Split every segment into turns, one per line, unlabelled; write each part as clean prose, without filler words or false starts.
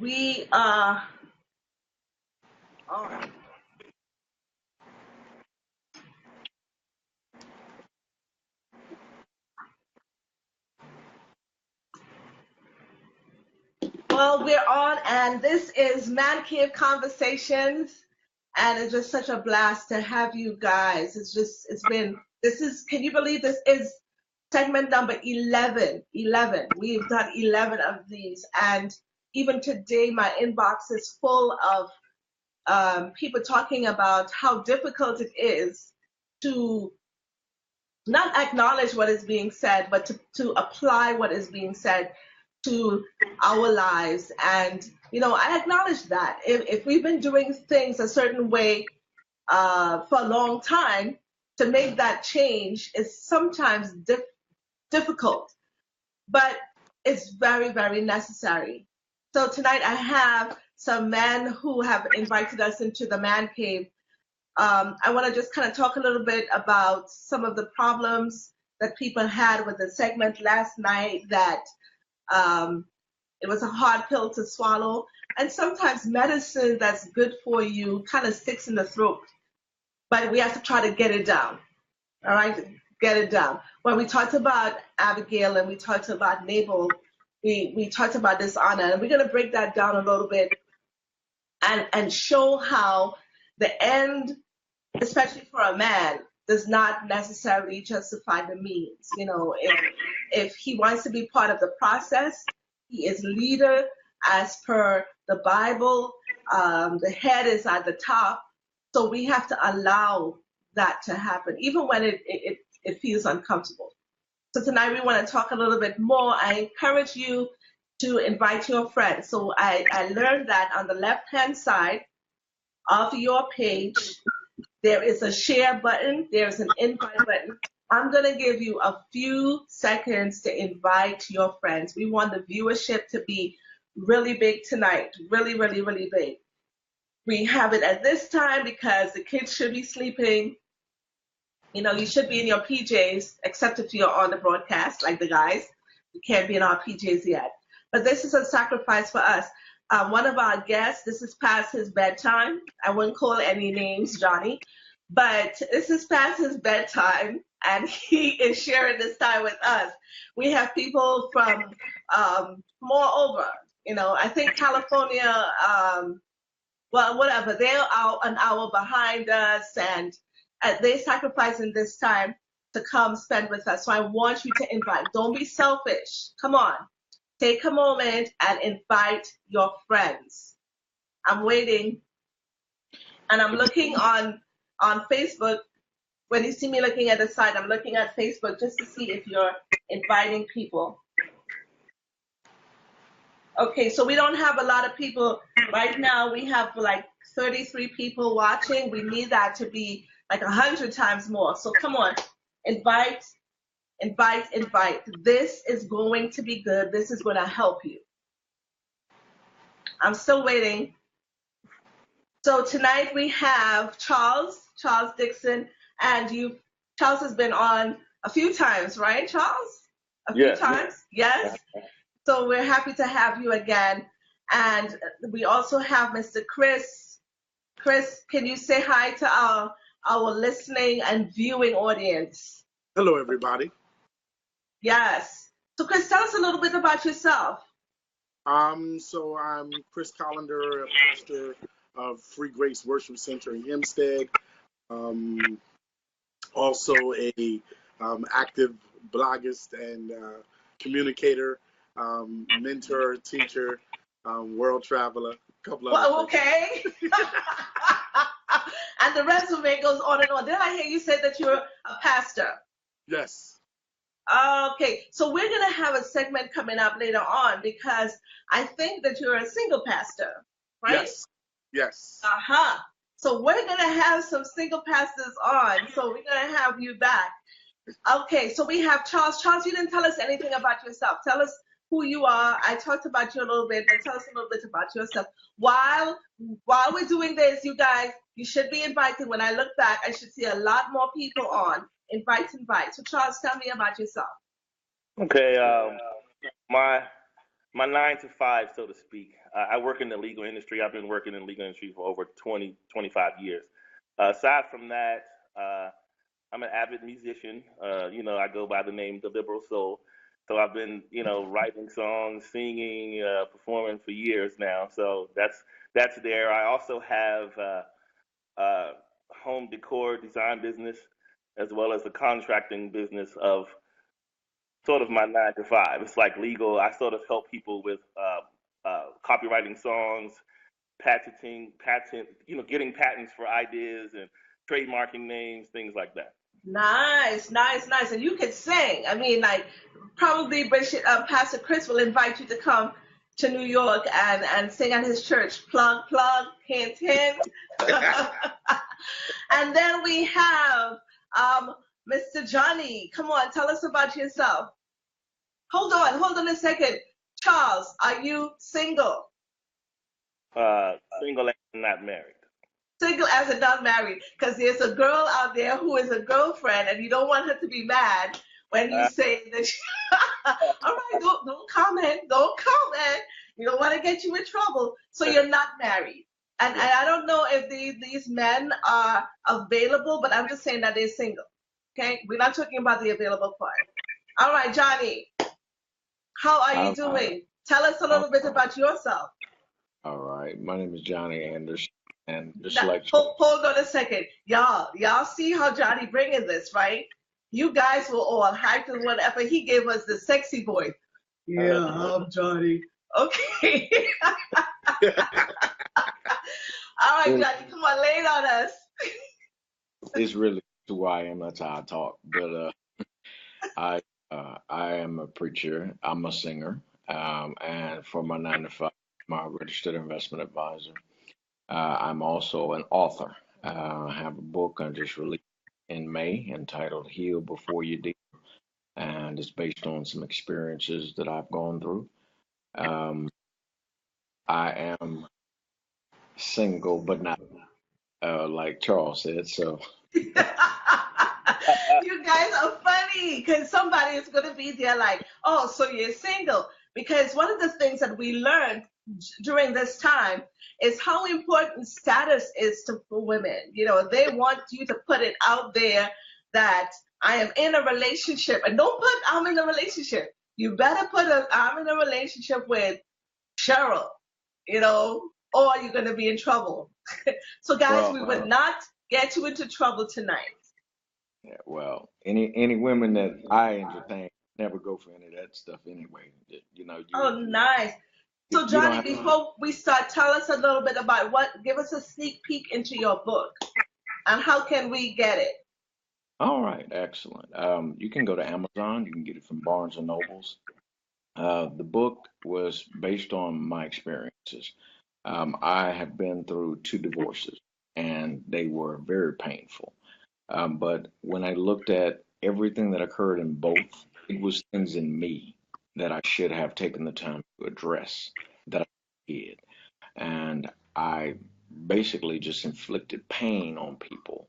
We are on. Well, we're on, and this is Man Cave Conversations, and it's just such a blast to have you guys. Can you believe this is segment number 11? 11. We've done 11 of these, and even today, my inbox is full of people talking about how difficult it is to not acknowledge what is being said, but to apply what is being said to our lives. And, I acknowledge that. If we've been doing things a certain way for a long time, to make that change is sometimes difficult, but it's very, very necessary. So tonight I have some men who have invited us into the man cave. I want to just kind of talk a little bit about some of the problems that people had with the segment last night, that it was a hard pill to swallow. And sometimes medicine that's good for you kind of sticks in the throat, but we have to try to get it down. All right, get it down. When we talked about Abigail and we talked about Nabal, we talked about dishonor, and we're going to break that down a little bit and show how the end, especially for a man, does not necessarily justify the means. If he wants to be part of the process, he is leader as per the Bible. The head is at the top, so we have to allow that to happen, even when it feels uncomfortable. So tonight we want to talk a little bit more. I encourage you to invite your friends. So I learned that on the left-hand side of your page, there is a share button, there's an invite button. I'm going to give you a few seconds to invite your friends. We want the viewership to be really big tonight, really, really, really big. We have it at this time because the kids should be sleeping. You should be in your PJs, except if you're on the broadcast, like the guys. We can't be in our PJs yet. But this is a sacrifice for us. One of our guests, this is past his bedtime. I wouldn't call any names, Johnny, but this is past his bedtime, and he is sharing this time with us. We have people from moreover, I think California, well, whatever, they're out an hour behind us, and they're sacrificing this time to come spend with us. So I want you to invite. Don't be selfish. Come on. Take a moment and invite your friends. I'm waiting, and I'm looking on Facebook. When you see me looking at the side, I'm looking at Facebook just to see if you're inviting people. Okay, so we don't have a lot of people right now. We have like 33 people watching. We need that to be like 100 times more. So come on, invite. This is going to be good. This is going to help you. I'm still waiting. So tonight we have Charles Dixon, and Charles has been on a few times, right, Charles? A few times? Yes. So we're happy to have you again. And we also have Mr. Chris. Chris, can you say hi to our listening and viewing audience?
Hello, everybody.
Yes. So Chris, tell us a little bit about yourself.
So I'm Chris Colander, a pastor of Free Grace Worship Center in Hempstead. Also a active bloggist and communicator, mentor, teacher, world traveler, a couple of
Well, okay. And the resume goes on and on. Did I hear you say that you're a pastor?
Yes.
Okay, so we're going to have a segment coming up later on because I think that you're a single pastor, right?
Yes.
Uh-huh. So we're going to have some single pastors on, so we're going to have you back. Okay, so we have Charles. Charles, you didn't tell us anything about yourself. Tell us who you are. I talked about you a little bit, but tell us a little bit about yourself. While we're doing this, you guys, you should be invited. When I look back, I should see a lot more people on. Invite. So Charles, tell me about yourself.
Okay, my 9 to 5, so to speak. I work in the legal industry. I've been working in the legal industry for over 20, 25 years. Aside from that, I'm an avid musician. I go by the name The Liberal Soul. So I've been, writing songs, singing, performing for years now. So that's there. I also have home decor design business as well as a contracting business of sort of my 9 to 5. It's like legal. I sort of help people with copywriting songs, getting patents for ideas and trademarking names, things like that.
Nice, nice, nice. And you can sing. I mean, like, probably Bishop, Pastor Chris will invite you to come to New York and sing at his church. Plug, plug, hint, hint. And then we have Mr. Johnny. Come on, tell us about yourself. Hold on a second. Charles, are you single?
Single and not married.
Single as a not married, because there's a girl out there who is a girlfriend, and you don't want her to be mad when you say that. All right, don't comment. Don't comment. You don't want to get you in trouble. So you're not married, and I don't know if these men are available, but I'm just saying that they're single. Okay, we're not talking about the available part. All right, Johnny, how are you doing? Tell us a little bit about yourself.
All right, my name is Johnny Anderson, and just
Now,
like
hold on a second. Y'all see how Johnny bringing this, right? You guys were all hyped and whatever. He gave us the sexy voice. Yeah, I'm Johnny. Okay. All right, Johnny, come on, lay it on us.
it's really who I am. That's how I talk. But I am a preacher. I'm a singer, and for my 9 to 5, I'm a registered investment advisor. I'm also an author. I have a book I just released in May entitled "Heal Before You Deal," and it's based on some experiences that I've gone through. Um, I am single, but not like Charles said. So
You guys are funny because somebody is going to be there like, oh, so you're single. Because one of the things that we learned during this time is how important status is for women. They want you to put it out there that I am in a relationship. And don't put I'm in a relationship. You better put I'm in a relationship with Cheryl, or you're going to be in trouble. So, guys, we would not get you into trouble tonight.
yeah, well, any women that I entertain never go for any of that stuff anyway.
Oh, nice. So, Johnny, before we start, tell us a little bit about give us a sneak peek into your book and how can we get it?
All right, excellent. You can go to Amazon. You can get it from Barnes and Nobles. The book was based on my experiences. I have been through 2 divorces, and they were very painful. But when I looked at everything that occurred in both, it was things in me that I should have taken the time to address that I did. And I basically just inflicted pain on people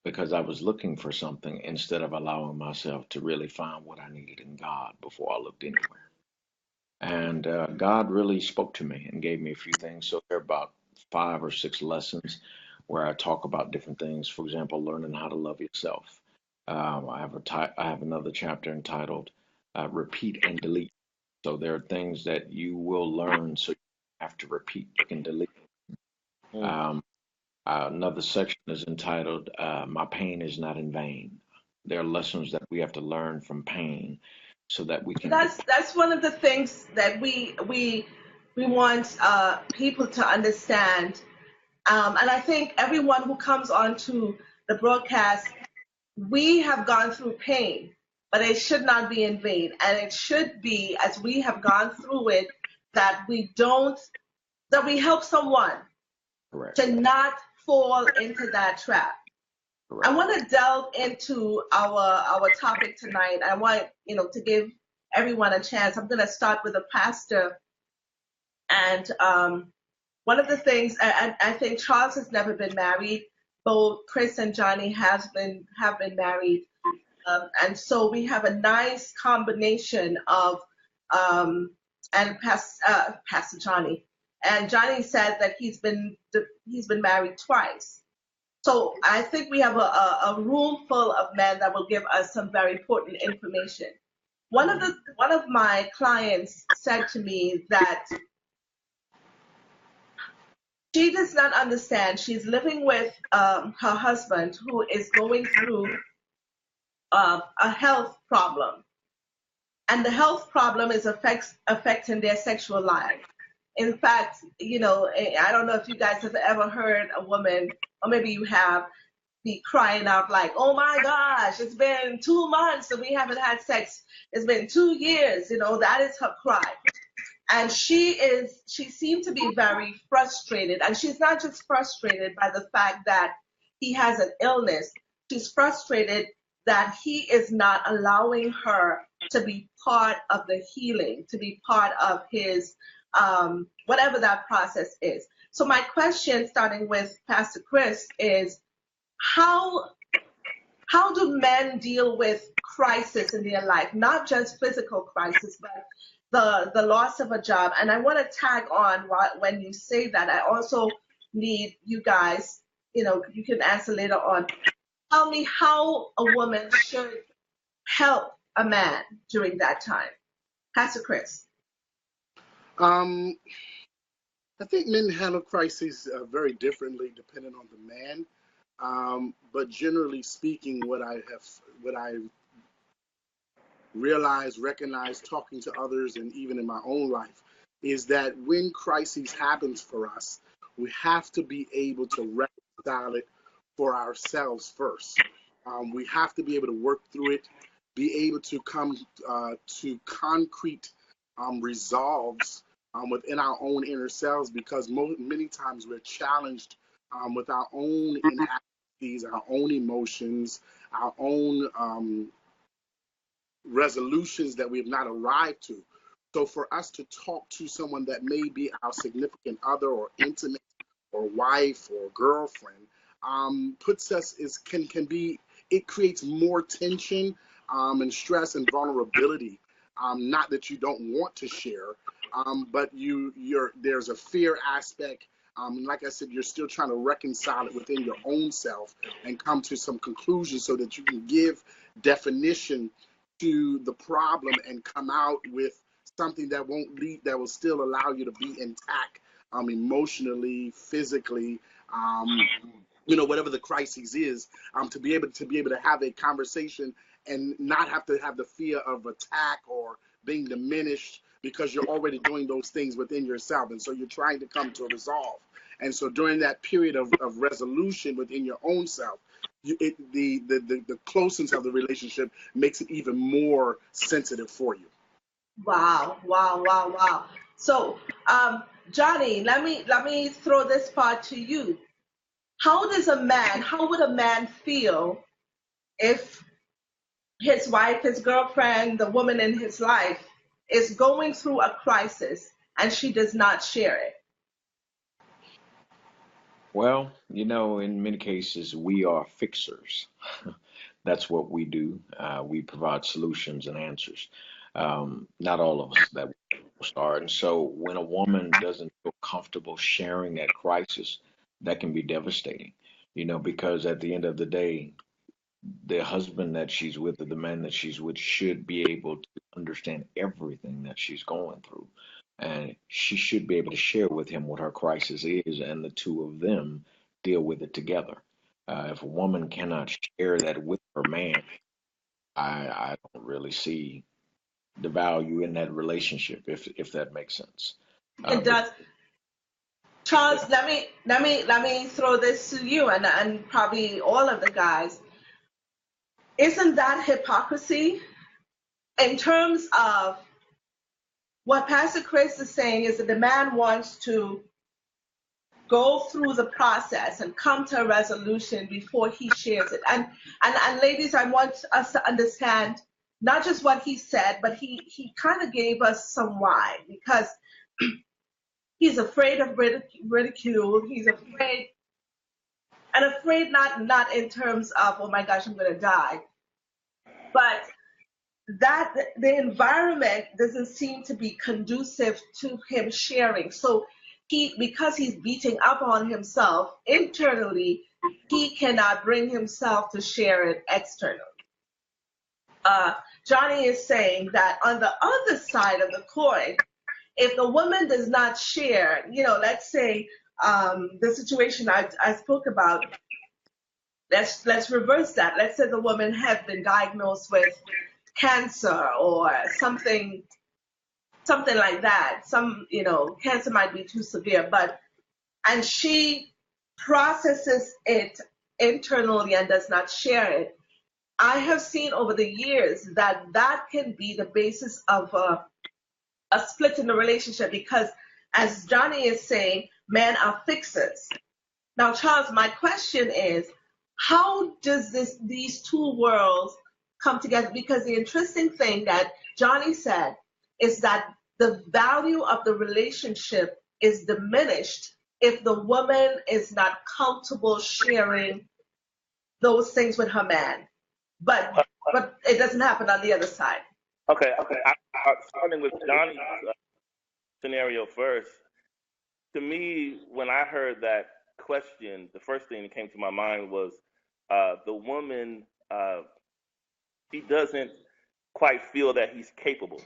because I was looking for something instead of allowing myself to really find what I needed in God before I looked anywhere. And God really spoke to me and gave me a few things. So there are about 5 or 6 lessons where I talk about different things. For example, learning how to love yourself. I have another chapter entitled "Repeat and Delete." So there are things that you will learn, so you have to repeat. You can delete. Um, Another section is entitled "My Pain Is Not in Vain." There are lessons that we have to learn from pain, so that we can.
That's one of the things that we want people to understand. And I think everyone who comes onto the broadcast, we have gone through pain, but it should not be in vain. And it should be, as we have gone through it, that we help someone
Correct.
to not fall into that trap.
Correct.
I want to delve into our topic tonight. I want, to give everyone a chance. I'm going to start with a pastor. And one of the things, I think Charles has never been married. Both Chris and Johnny have been married. And so we have a nice combination of and Pastor Johnny. And Johnny said that he's been married twice. So I think we have a room full of men that will give us some very important information. One of my clients said to me that she does not understand. She's living with her husband who is going through a health problem, and the health problem is affecting their sexual life. In fact, I don't know if you guys have ever heard a woman, or maybe you have, be crying out like, "Oh my gosh, it's been 2 months and we haven't had sex. It's been 2 years." That is her cry. And she seemed to be very frustrated. And she's not just frustrated by the fact that he has an illness. She's frustrated that he is not allowing her to be part of the healing, to be part of his whatever that process is. So my question, starting with Pastor Chris, is how do men deal with crisis in their life, not just physical crisis, but the loss of a job? And I want to tag on when you say that. I also need you guys, you can answer later on. Tell me how a woman should help a man during that time. Pastor Chris.
I think men handle crises very differently depending on the man. But generally speaking, what I realized, recognized, talking to others, and even in my own life, is that when crises happens for us, we have to be able to reconcile it for ourselves first. We have to be able to work through it, be able to come to concrete resolves within our own inner selves, because many times we're challenged with our own inadequacies, our own emotions, our own resolutions that we have not arrived to. So for us to talk to someone that may be our significant other or intimate or wife or girlfriend puts us it creates more tension and stress and vulnerability. Not that you don't want to share, but there's a fear aspect. Like I said, you're still trying to reconcile it within your own self and come to some conclusions so that you can give definition to the problem and come out with something that will still allow you to be intact, emotionally, physically, whatever the crisis is, to be able to have a conversation and not have to have the fear of attack or being diminished, because you're already doing those things within yourself, and so you're trying to come to a resolve. And so during that period of resolution within your own self, the closeness of the relationship makes it even more sensitive for you.
Wow. So, Johnny, let me throw this part to you. How would a man feel if his wife, his girlfriend, the woman in his life is going through a crisis and she does not share it?
Well, in many cases, we are fixers. That's what we do. We provide solutions and answers. Not all of us that start. And so when a woman doesn't feel comfortable sharing that crisis, that can be devastating, because at the end of the day, the husband that she's with or the man that she's with should be able to understand everything that she's going through. And she should be able to share with him what her crisis is, and the two of them deal with it together. If a woman cannot share that with her man, I don't really see the value in that relationship, if that makes sense.
It does. Charles, let me throw this to you and probably all of the guys. Isn't that hypocrisy? In terms of what Pastor Chris is saying, is that the man wants to go through the process and come to a resolution before he shares it. And ladies, I want us to understand not just what he said, but he kind of gave us some why, because he's afraid of ridicule. He's afraid, and afraid not in terms of, oh my gosh, I'm going to die, but that the environment doesn't seem to be conducive to him sharing. So because he's beating up on himself internally, he cannot bring himself to share it externally. Johnny is saying that on the other side of the coin, if the woman does not share, let's say the situation I spoke about, let's reverse that. Let's say the woman had been diagnosed with cancer or something like that. Cancer might be too severe, and she processes it internally and does not share it. I have seen over the years that can be the basis of a split in the relationship because, as Johnny is saying, men are fixers. Now, Charles, my question is, how does these two worlds come together? Because the interesting thing that Johnny said is that the value of the relationship is diminished if the woman is not comfortable sharing those things with her man. But it doesn't happen on the other side.
Okay. Starting with Johnny's scenario first, to me, when I heard that question, the first thing that came to my mind was the woman, she doesn't quite feel that he's capable.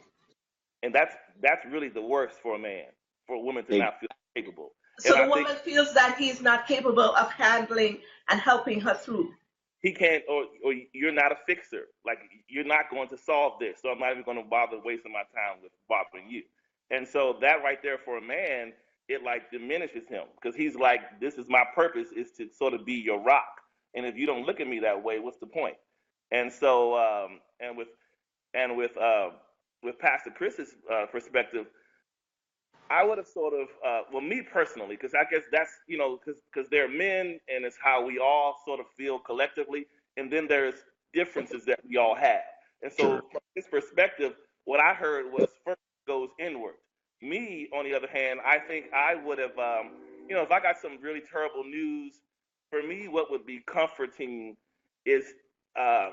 And that's really the worst for a man, for a woman to not feel capable.
So the woman feels that he's not capable of handling and helping her through.
He can't, or you're not a fixer. Like, you're not going to solve this, so I'm not even going to bother wasting my time with bothering you. And so that right there for a man, it like diminishes him because he's like, this is my purpose, is to sort of be your rock. And if you don't look at me that way, what's the point? And so, with Pastor Chris's perspective, I would have sort of, me personally, because I guess that's, because they're men and it's how we all sort of feel collectively. And then there's differences that we all have. And so from his perspective, what I heard was first goes inward. Me, on the other hand, I think I would have, if I got some really terrible news, for me, what would be comforting is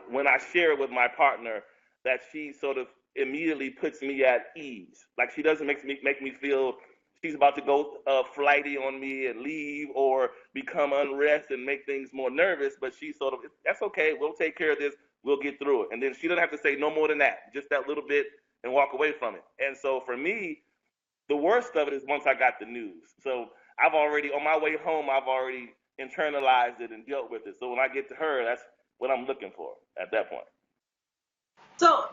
when I share with my partner that she sort of immediately puts me at ease. Like, she doesn't make me feel she's about to go flighty on me and leave or become unrest and make things more nervous, but she sort of, that's okay, we'll take care of this, we'll get through it. And then she doesn't have to say no more than that, just that little bit, and walk away from it. And so for me, the worst of it is once I got the news. So I've already, on my way home, I've already internalized it and dealt with it. So when I get to her, that's what I'm looking for at that point.
So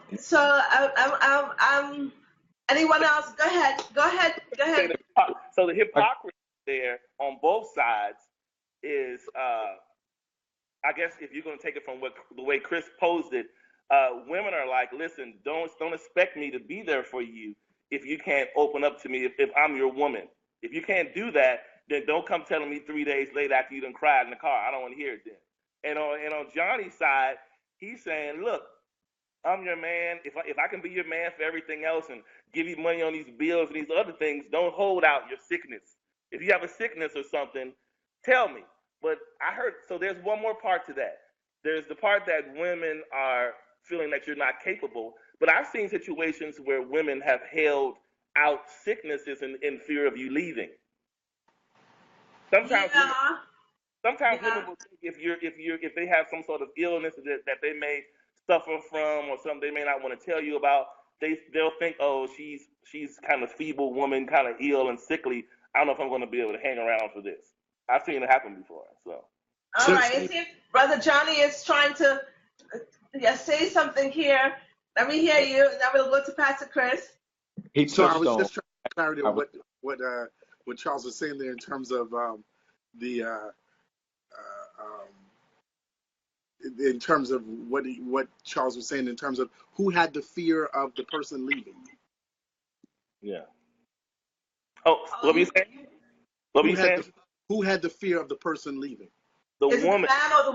anyone else? Go ahead.
So the hypocrisy there on both sides is, I guess if you're going to take it from the way Chris posed it, women are like, listen, don't expect me to be there for you if you can't open up to me, if I'm your woman. If you can't do that, then don't come telling me 3 days later after you done cried in the car. I don't want to hear it then. And on Johnny's side, he's saying, look, I'm your man. If I can be your man for everything else and give you money on these bills and these other things, don't hold out your sickness. If you have a sickness or something, tell me. But I heard, so there's one more part to that. There's the part that women are feeling that you're not capable. But I've seen situations where women have held out sicknesses in fear of you leaving. Sometimes women will think if they have some sort of illness that they may suffer from or something they may not want to tell you about, they'll think, oh, she's kind of feeble woman, kind of ill and sickly. I don't know if I'm going to be able to hang around for this. I've seen it happen before. So.
All right, see if Brother Johnny is trying to say something here. Let me hear you. Then we'll go to Pastor Chris.
So I was just trying to clarity on what Charles was saying there in terms of in terms of what Charles was saying in terms of who had the fear of the person leaving.
Yeah. Oh, what were you saying?
Who had the fear of the person leaving?
The
Is
woman.
It the man or the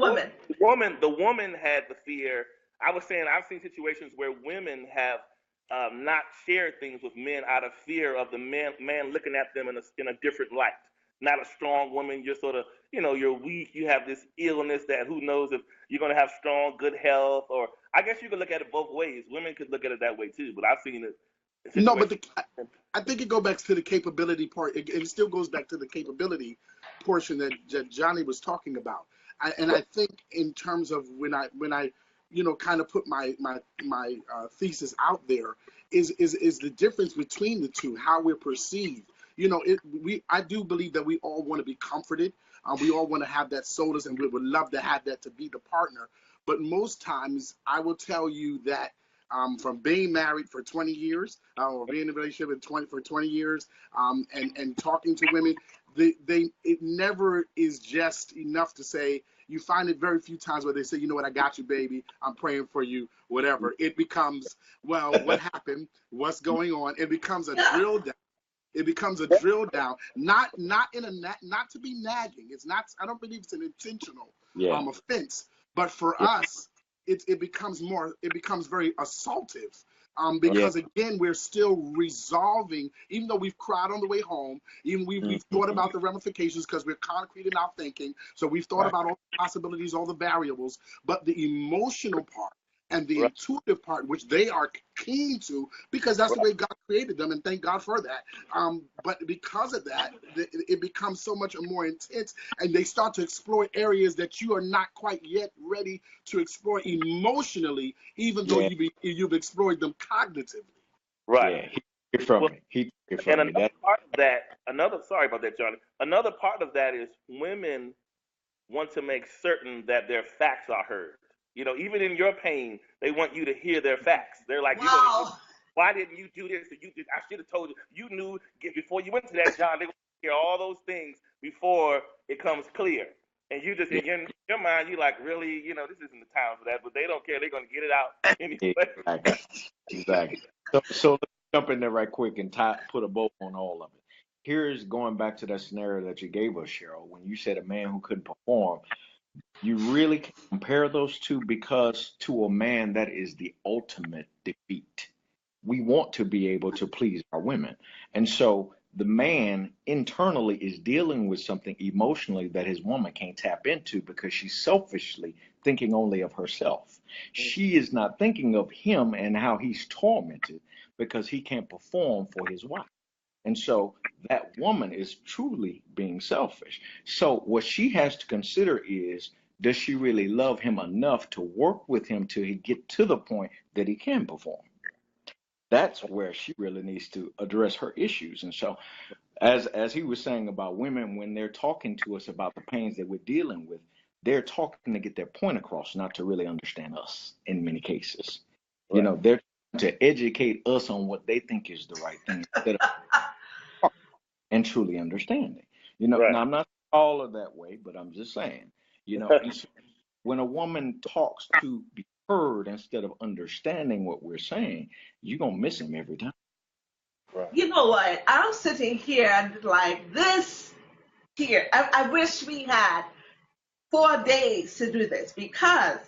woman?
The woman had the fear. I was saying I've seen situations where women have not shared things with men out of fear of the man looking at them in a different light. not a strong woman. You're sort of, you're weak. You have this illness that who knows if you're going to have strong, good health. Or I guess you could look at it both ways. Women could look at it that way too. But I've seen it.
No, but I think it goes back to the capability part. It still goes back to the capability portion that Johnny was talking about. I think in terms of when I kind of put my thesis out there is the difference between the two, how we're perceived. I do believe that we all want to be comforted. We all want to have that solace, and we would love to have that to be the partner. But most times, I will tell you that from being married for 20 years, or being in a relationship for 20 years, and talking to women, it never is just enough to say. You find it very few times where they say, you know what, I got you, baby. I'm praying for you, whatever. It becomes, well, what happened? What's going on? It becomes a drill down. It becomes a drill down, not to be nagging. It's not. I don't believe it's an intentional offense. But for us, it becomes very assaultive. Because again, we're still resolving, even though we've cried on the way home, even we've thought about the ramifications because we're concrete in our thinking. So we've thought about all the possibilities, all the variables, but the emotional part and the intuitive part, which they are keen to, because that's the way God created them, and thank God for that. But because of that, it becomes so much more intense, and they start to explore areas that you are not quite yet ready to explore emotionally, even though you've explored them cognitively.
Right.
He took it from me.
Another part of that, sorry about that, Johnny. Another part of that is women want to make certain that their facts are heard. Even in your pain, they want you to hear their facts. They're like,
wow.
Why didn't you do this? I should have told you. You knew before you went to that job. They want to hear all those things before it comes clear. And you just in your mind, you like, really, this isn't the time for that. But they don't care. They're going to get it out anyway.
Exactly. So let's jump in there right quick and put a bow on all of it. Here's going back to that scenario that you gave us, Cheryl, when you said a man who couldn't perform. You really can compare those two, because to a man, that is the ultimate defeat. We want to be able to please our women. And so the man internally is dealing with something emotionally that his woman can't tap into, because she's selfishly thinking only of herself. She is not thinking of him and how he's tormented because he can't perform for his wife. And so that woman is truly being selfish. So what she has to consider is, does she really love him enough to work with him till he get to the point that he can perform? That's where she really needs to address her issues. And so as he was saying about women, when they're talking to us about the pains that we're dealing with, they're talking to get their point across, not to really understand us in many cases. They're trying to educate us on what they think is the right thing instead of and truly understanding. Now I'm not all of that way, but I'm just saying, when a woman talks to be heard instead of understanding what we're saying, you're going to miss him every time.
Right. You know what? I'm sitting here and like this here. I wish we had 4 days to do this, because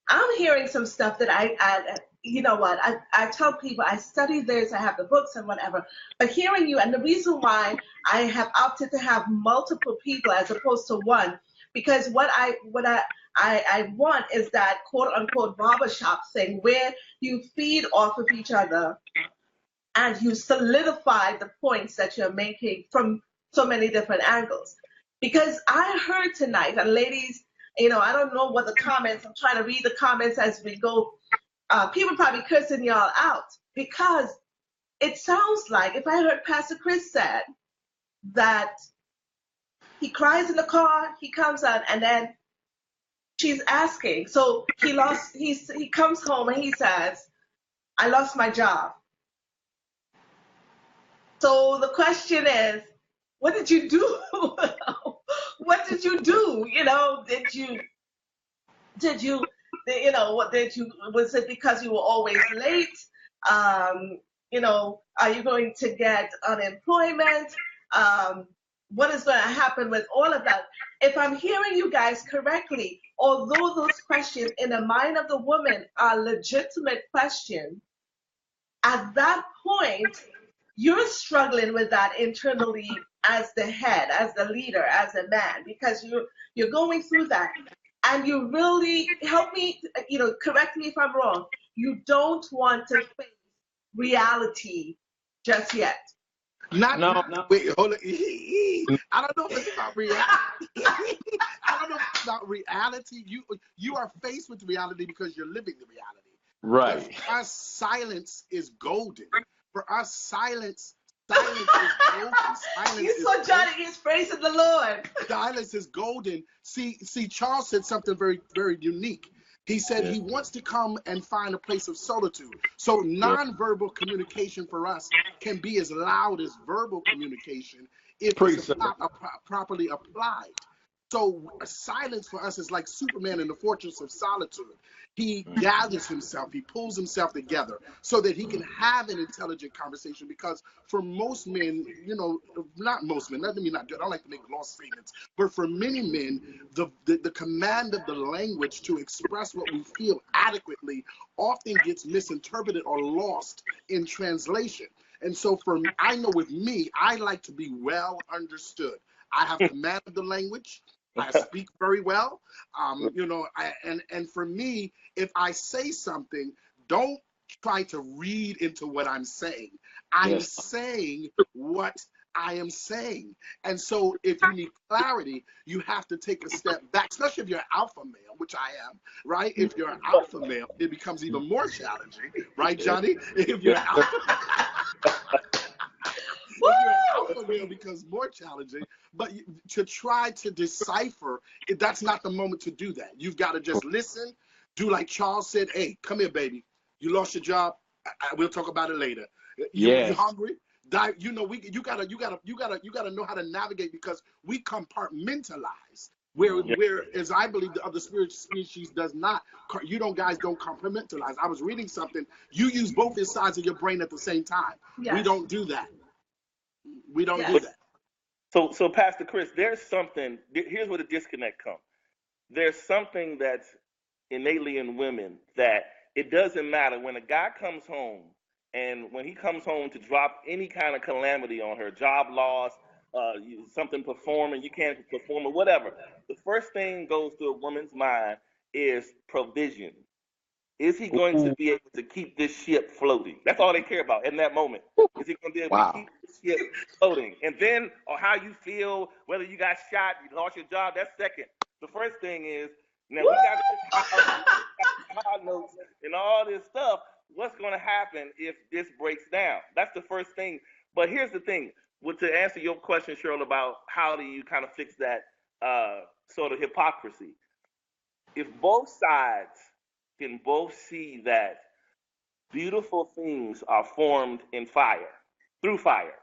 I'm hearing some stuff that I tell people I study this, I have the books and whatever, but hearing you, and the reason why I have opted to have multiple people as opposed to one, because what I want is that quote unquote barbershop thing where you feed off of each other and you solidify the points that you're making from so many different angles. Because I heard tonight, and ladies, I don't know what the comments, I'm trying to read the comments as we go. People probably cursing y'all out, because it sounds like, if I heard Pastor Chris said that he cries in the car, he comes out, and then she's asking. So he comes home and he says, I lost my job. So the question is, what did you do? What did you do? Was it because you were always late? Are you going to get unemployment? What is going to happen with all of that? If I'm hearing you guys correctly, although those questions in the mind of the woman are legitimate questions, at that point, you're struggling with that internally as the head, as the leader, as a man, because you're going through that, and you really help me, correct me if I'm wrong. You don't want to face reality just yet.
Not
No,
wait, hold on. I don't know if it's about reality. I don't know if it's about reality. You are faced with reality because you're living the reality.
right.
But for us, silence is golden. For us, silence is golden.
You saw Johnny, he's praising the Lord.
Silence is golden. See, Charles said something very, very unique. He said he wants to come and find a place of solitude. So nonverbal communication for us can be as loud as verbal communication if it's properly applied. So silence for us is like Superman in the Fortress of Solitude. He gathers himself, he pulls himself together so that he can have an intelligent conversation. Because for most men, not most men, let me not do it, I don't like to make lost statements, but for many men, the command of the language to express what we feel adequately often gets misinterpreted or lost in translation. And so I know with me, I like to be well understood. I have command of the language. I speak very well. And for me, if I say something, don't try to read into what I'm saying. I'm saying what I am saying. And so if you need clarity, you have to take a step back, especially if you're an alpha male, which I am, right? If you're an alpha male, it becomes even more challenging, right, Johnny? If you're an alpha male, becomes more challenging. But to try to decipher, that's not the moment to do that. You've got to just listen, do like Charles said, hey, come here, baby. You lost your job. We'll talk about it later. You hungry? You gotta know how to navigate, because we compartmentalize. Whereas I believe the other spiritual species does not. Guys don't compartmentalize. I was reading something. You use both sides of your brain at the same time. Yes. We don't do that. We don't do that.
So Pastor Chris, here's where the disconnect comes. There's something that's innately in women that it doesn't matter when a guy comes home, and when he comes home to drop any kind of calamity on her, job loss, something performing, you can't perform or whatever, the first thing goes through a woman's mind is provision. Is he going to be able to keep this ship floating? That's all they care about in that moment. Is he going to be able to keep this ship floating? And then, or how you feel, whether you got shot, you lost your job, that's second. The first thing is, now we got high notes and all this stuff. What's going to happen if this breaks down? That's the first thing. But here's the thing. To answer your question, Cheryl, about how do you kind of fix that sort of hypocrisy? If both sides can both see that beautiful things are formed in fire, through fire.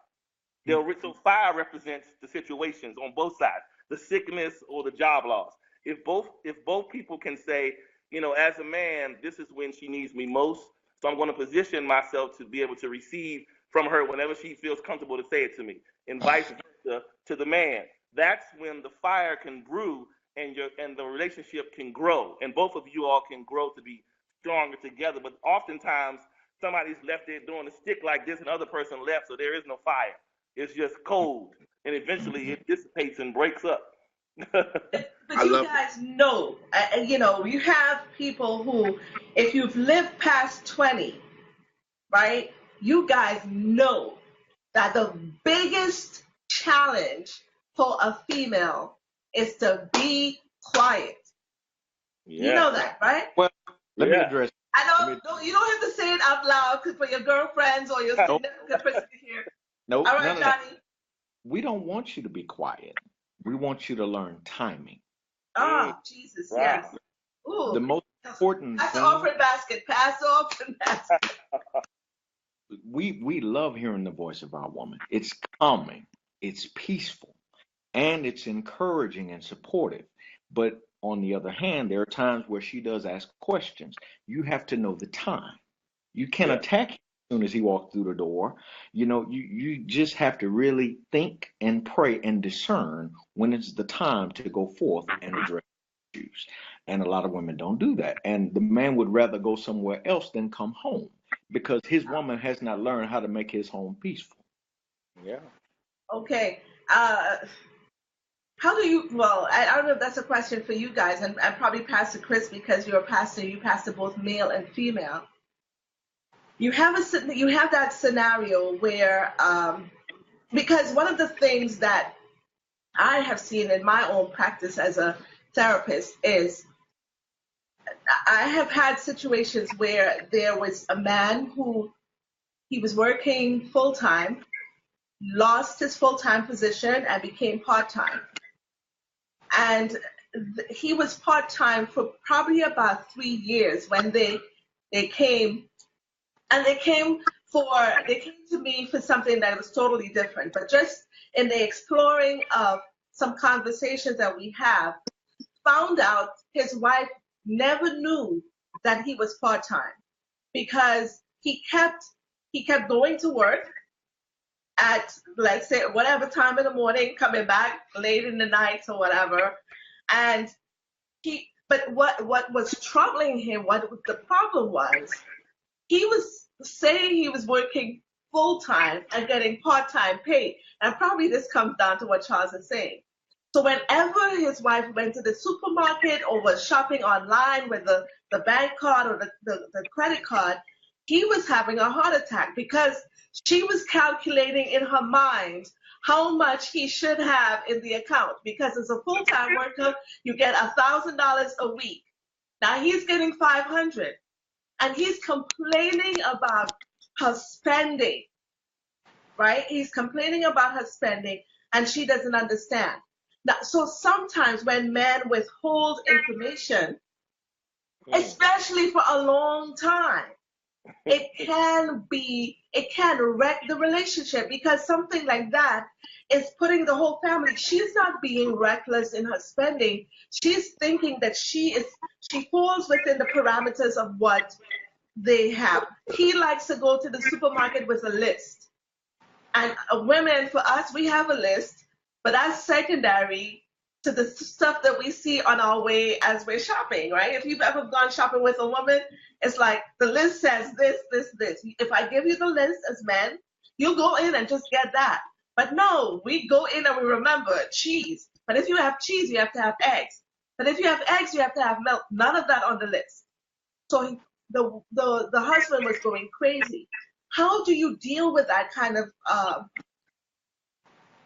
So fire represents the situations on both sides, the sickness or the job loss. If both people can say, as a man, this is when she needs me most, so I'm going to position myself to be able to receive from her whenever she feels comfortable to say it to me, and vice versa to the man. That's when the fire can brew and the relationship can grow, and both of you all can grow to be stronger together. But oftentimes somebody's left there doing a stick like this, and the other person left, so there is no fire. It's just cold, and eventually it dissipates and breaks up.
But you guys know, you have people who, if you've lived past 20, right, you guys know that the biggest challenge for a female is to be quiet. Yeah. You know that, right?
Well, let me address.
I know you don't have to say it out loud for your girlfriends or your significant person to hear.
Nope.
All right, Johnny.
We don't want you to be quiet. We want you to learn timing.
Oh, Jesus, wow. Yes. Ooh.
The most important
Pass
thing.
the offering basket. Pass the offering basket.
We love hearing the voice of our woman. It's calming, it's peaceful, and it's encouraging and supportive. But on the other hand, there are times where she does ask questions. You have to know the time. You can't attack him as soon as he walks through the door. You just have to really think and pray and discern when it's the time to go forth and address issues. And a lot of women don't do that. And the man would rather go somewhere else than come home because his woman has not learned how to make his home peaceful.
Yeah.
Okay. uh, how do you, well, I don't know if that's a question for you guys, and probably Pastor Chris, because you're a pastor, you pastor both male and female. You have that scenario where, because one of the things that I have seen in my own practice as a therapist is I have had situations where there was a man who he was working full time, lost his full time position, and became part time. And he was part time for probably about 3 years when they came, and they came to me for something that was totally different. But just in the exploring of some conversations that we have, found out his wife never knew that he was part time because he kept going to work at, let's say, whatever time in the morning, coming back late in the night or whatever. And but what was troubling him, what the problem was, he was saying he was working full time and getting part time pay. And probably this comes down to what Charles is saying. So whenever his wife went to the supermarket or was shopping online with the bank card or the credit card, he was having a heart attack because she was calculating in her mind how much he should have in the account. Because as a full-time worker, you get $1,000 a week. Now he's getting $500, and he's complaining about her spending, right? He's complaining about her spending, and she doesn't understand. Now, so sometimes when men withhold information, especially for a long time, it can wreck the relationship, because something like that is putting the whole family. She's not being reckless in her spending. She's thinking that she falls within the parameters of what they have. He likes to go to the supermarket with a list. And women, for us, we have a list, but that's secondary to the stuff that we see on our way as we're shopping, right? If you've ever gone shopping with a woman, it's like the list says this, this, this. If I give you the list as men, you'll go in and just get that. But no, we go in and we remember cheese. But if you have cheese, you have to have eggs. But if you have eggs, you have to have milk. None of that on the list. So the husband was going crazy. How do you deal with that kind of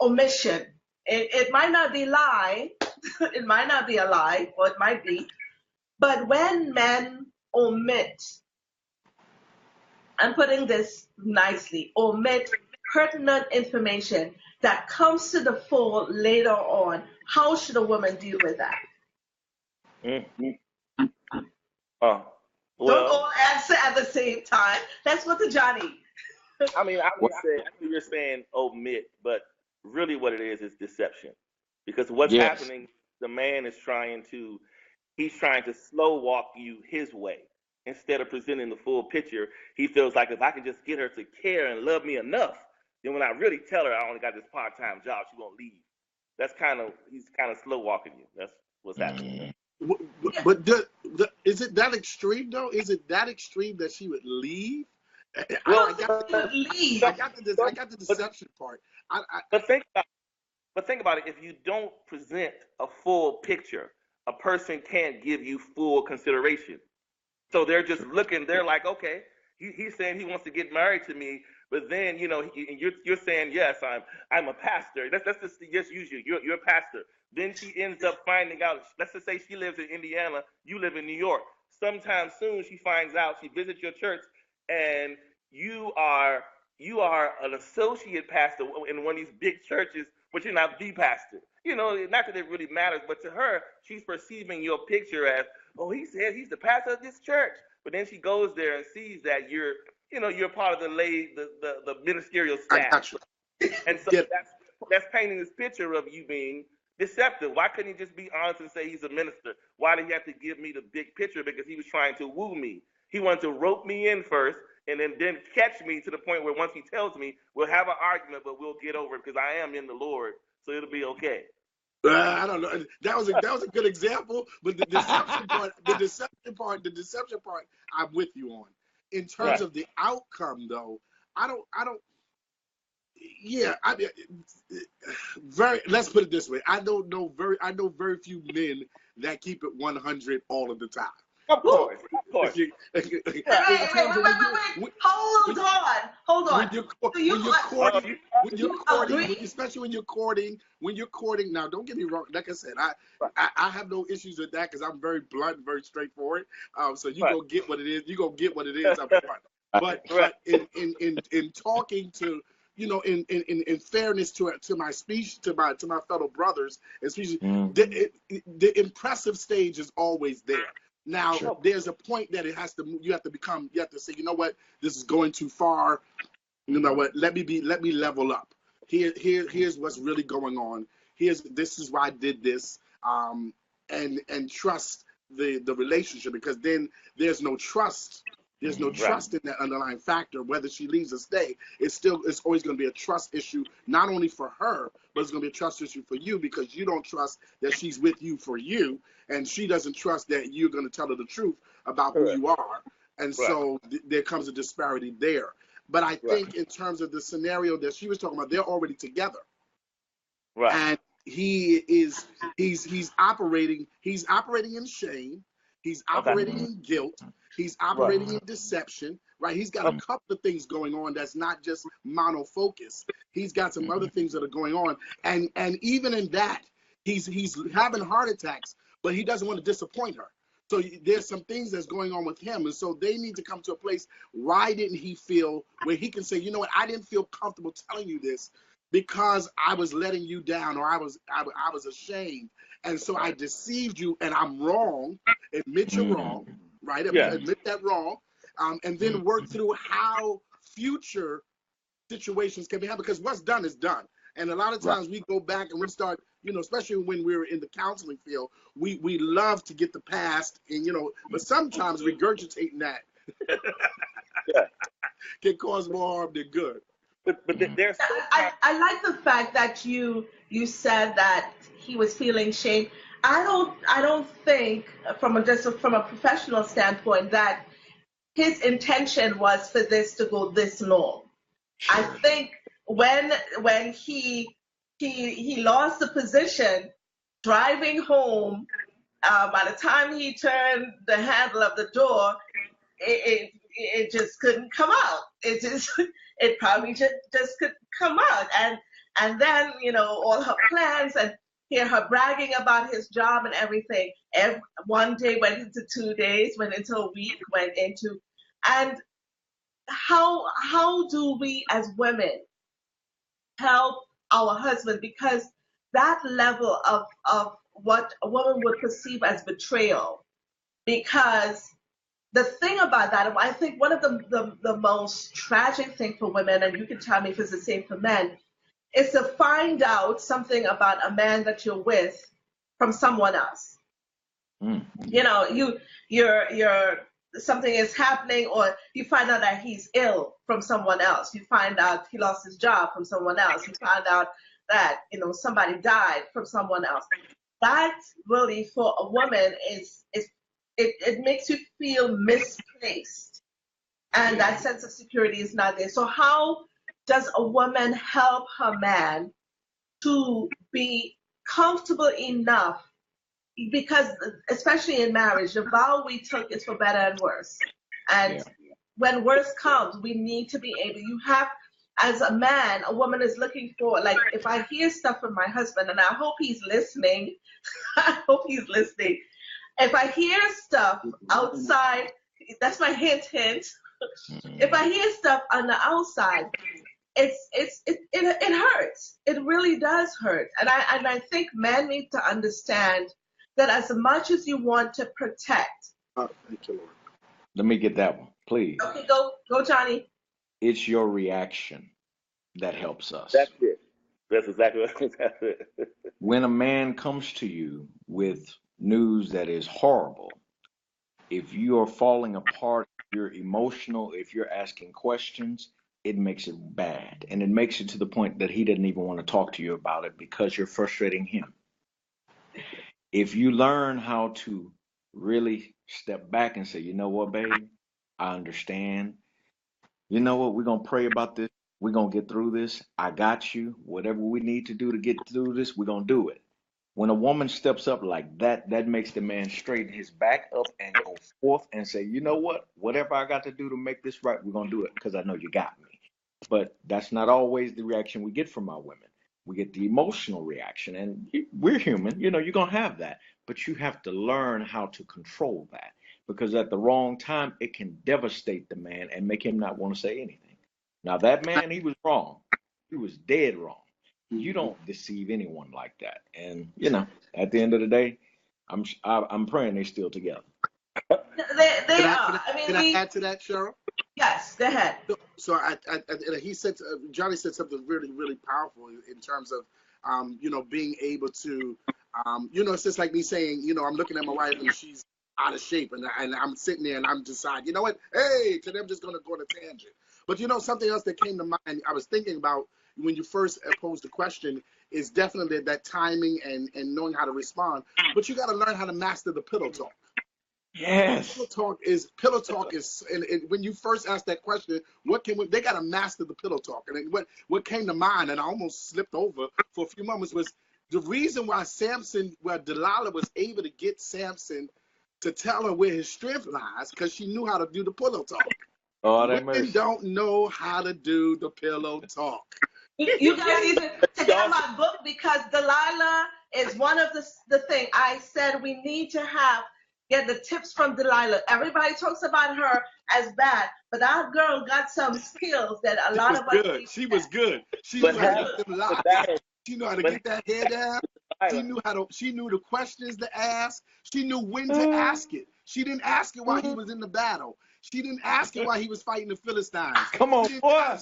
omission? It might not be lie, it might not be a lie, or it might be, but when men omit, I'm putting this nicely, omit pertinent information that comes to the fore later on, how should a woman deal with that?
Well,
Don't all answer at the same time. Let's go to Johnny.
I mean, I would say, I think you're saying omit, but really what it is deception. Because what's happening, the man is he's trying to slow walk you his way. Instead of presenting the full picture, he feels like if I can just get her to care and love me enough, then when I really tell her I only got this part-time job, she won't leave. He's kind of slow walking you. That's what's happening.
But is it that extreme though? Is it that extreme that she would leave?
Well,
I got the deception part.
But think about it. If you don't present a full picture, a person can't give you full consideration. So they're just looking. They're like, okay, he's saying he wants to get married to me, but then you're saying yes, I'm a pastor. Let's just use you. You're a pastor. Then she ends up finding out. Let's just say she lives in Indiana, you live in New York. Sometime soon she finds out. She visits your church, and you are an associate pastor in one of these big churches, but you're not the pastor. Not that it really matters, but to her, she's perceiving your picture as, oh, he said he's the pastor of this church. But then she goes there and sees that you're part of the ministerial staff. And so that's painting this picture of you being deceptive. Why couldn't he just be honest and say he's a minister? Why did he have to give me the big picture? Because he was trying to woo me. He wanted to rope me in first, and then catch me to the point where once he tells me, we'll have an argument, but we'll get over it because I am in the Lord, so it'll be okay.
I don't know. That was a good example, but the deception part, I'm with you on. In terms of the outcome, though, I don't. yeah, I mean, very. Let's put it this way. I know very few men that keep it 100 all of the time.
Of course, of course.
In
Wait,
terms of
wait. Hold on.
when you're
Do you
courting,
agree?
especially when you're courting. Now, don't get me wrong. Like I said, I have no issues with that because I'm very blunt, and very straightforward. So you go get what it is. You go get what it is up front. But in talking to, in fairness to my speech, to my fellow brothers, especially the impressive stage is always there. Now, there's a point that you have to say, you know what, this is going too far. You know what, let me level up. Here's what's really going on. This is why I did this. And trust the relationship, because then there's no trust. There's no trust in that underlying factor. Whether she leaves or stay, it's always going to be a trust issue, not only for her, but it's going to be a trust issue for you, because you don't trust that she's with you for you, and she doesn't trust that you're going to tell her the truth about who you are. And so there comes a disparity there. But I think in terms of the scenario that she was talking about, they're already together. Right. And he's operating in shame. He's operating in guilt. He's operating in deception, right? He's got a couple of things going on that's not just monofocus. He's got some other things that are going on. And even in that, he's having heart attacks, but he doesn't want to disappoint her. So there's some things that's going on with him. And so they need to come to a place, why didn't he feel, where he can say, you know what, I didn't feel comfortable telling you this because I was letting you down, or I was ashamed. And so I deceived you, and I'm wrong. Admit you're wrong, right? Admit that wrong. And then work through how future situations can be handled, because what's done is done. And a lot of times we go back and we start, especially when we're in the counseling field, we love to get the past, and but sometimes regurgitating that can cause more harm than good.
But there's
I like the fact that you said that he was feeling shame. I don't think from a professional standpoint that his intention was for this to go this long. I think when he lost the position, driving home, by the time he turned the handle of the door, it just couldn't come out. It probably just couldn't come out. And then, all her plans, and hear her bragging about his job and everything. One day went into 2 days, went into a week, and how do we as women help our husband? Because that level of what a woman would perceive as betrayal, because the thing about that, I think one of the most tragic thing for women, and you can tell me if it's the same for men, is to find out something about a man that you're with from someone else. You're something is happening, or you find out that he's ill from someone else. You find out he lost his job from someone else. You find out that somebody died from someone else. That really, for a woman, it makes you feel misplaced, and that sense of security is not there. So how does a woman help her man to be comfortable enough? Because especially in marriage, the vow we took is for better and worse. And when worse comes, we need to be able, as a man, a woman is looking for, like, if I hear stuff from my husband, and I hope he's listening, if I hear stuff outside, that's my hint. If I hear stuff on the outside, it hurts. It really does hurt. And I think men need to understand that as much as you want to protect.
Thank you, Lord.
Let me get that one, please.
Okay, go, Johnny.
It's your reaction that helps us.
That's it. That's exactly it.
When a man comes to you with news that is horrible, if you are falling apart, you're emotional, if you're asking questions, it makes it bad. And it makes it to the point that he doesn't even want to talk to you about it because you're frustrating him. If you learn how to really step back and say, you know what, babe, I understand. You know what, we're going to pray about this. We're going to get through this. I got you. Whatever we need to do to get through this, we're going to do it. When a woman steps up like that, that makes the man straighten his back up and go forth and say, you know what? Whatever I got to do to make this right, we're going to do it because I know you got me. But that's not always the reaction we get from our women. We get the emotional reaction, and we're human. You know, you're going to have that. But you have to learn how to control that because at the wrong time, it can devastate the man and make him not want to say anything. Now, that man, he was wrong. He was dead wrong. You don't deceive anyone like that. And, you know, at the end of the day, I'm praying they're still together.
They are.
Can I add to that, Cheryl?
Yes, go ahead.
So he said, Johnny said something really, really powerful in terms of, you know, being able to, you know, it's just like me saying, you know, I'm looking at my wife and she's out of shape and I'm sitting there and I'm deciding, you know what, hey, today I'm just going to go on a tangent. But, you know, something else that came to mind, I was thinking about when you first posed the question is definitely that timing and knowing how to respond. But you got to learn how to master the pillow talk.
Yes.
Pillow talk is and when you first asked that question, they got to master the pillow talk. And what came to mind, and I almost slipped over for a few moments, was the reason why Delilah was able to get Samson to tell her where his strength lies, because she knew how to do the pillow talk.
Oh,
women don't know how to do the pillow talk.
You guys need to get my book because Delilah is one of the thing. I said we need to get the tips from Delilah. Everybody talks about her as bad, but our girl got some skills that a lot of us.
She was good. She knew how to get them live. She knew how to get that hair down. She knew the questions to ask. She knew when to ask it. She didn't ask it while he was in the battle. She didn't ask it while he was fighting the Philistines.
Come on, boy.